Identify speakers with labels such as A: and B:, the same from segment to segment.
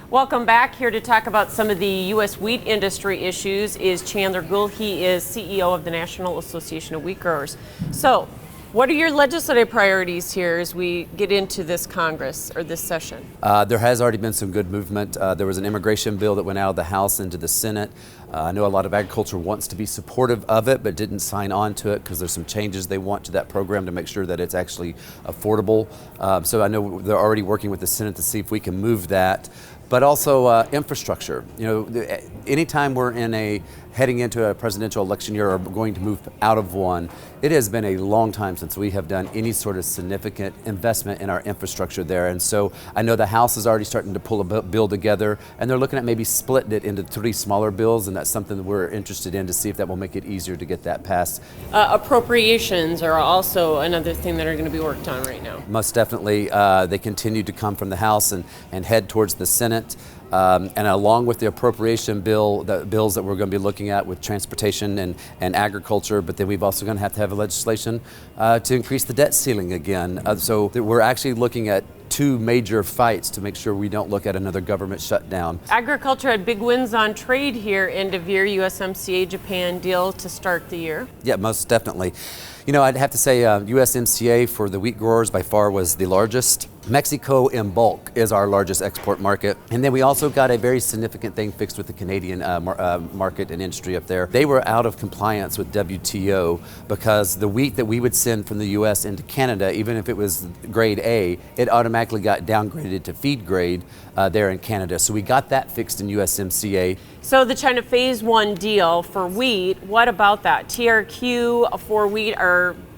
A: Welcome back. Here to talk about some of the U.S. wheat industry issues is Chandler Goule. He is CEO of the National Association of Wheat Growers. So, what are your legislative priorities here as we get into this Congress or this session?
B: There has already been some good movement. There was an immigration bill that went out of the House into the Senate. I know a lot of agriculture wants to be supportive of it, but didn't sign on to it because there's some changes they want to that program to make sure that it's actually affordable. So I know they're already working with the Senate to see if we can move that. But also infrastructure. You know, anytime we're heading into a presidential election year or going to move out of one, it has been a long time since we have done any sort of significant investment in our infrastructure there. And so I know the House is already starting to pull a bill together, and they're looking at maybe splitting it into 3 smaller bills, and that's something that we're interested in to see if that will make it easier to get that passed.
A: Appropriations are also another thing that are going to be worked on right now.
B: Most definitely. They continue to come from the House and head towards the Senate. And along with the appropriation bill, the bills that we're going to be looking at with transportation and agriculture, but then we've also going to have legislation to increase the debt ceiling again. So we're actually looking at 2 major fights to make sure we don't look at another government shutdown.
A: Agriculture had big wins on trade here, end of year, USMCA Japan deal to start the year.
B: Yeah, most definitely. You know, I'd have to say USMCA for the wheat growers by far was the largest. Mexico in bulk is our largest export market. And then we also got a very significant thing fixed with the Canadian market and industry up there. They were out of compliance with WTO because the wheat that we would send from the US into Canada, even if it was grade A, it automatically got downgraded to feed grade there in Canada. So we got that fixed in USMCA.
A: So the China Phase 1 deal for wheat, what about that? TRQ for wheat,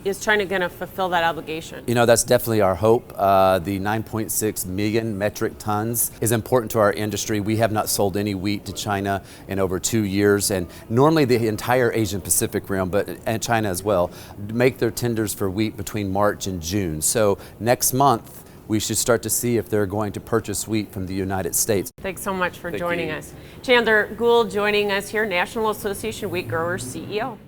A: is China going to fulfill that obligation?
B: You know, that's definitely our hope. The 9.6 million metric tons is important to our industry. We have not sold any wheat to China in over 2 years, and normally the entire Asian Pacific realm, and China as well, make their tenders for wheat between March and June. So next month, we should start to see if they're going to purchase wheat from the United States.
A: Thanks so much for joining us. Chandler Goule joining us here, National Association of Wheat Growers CEO.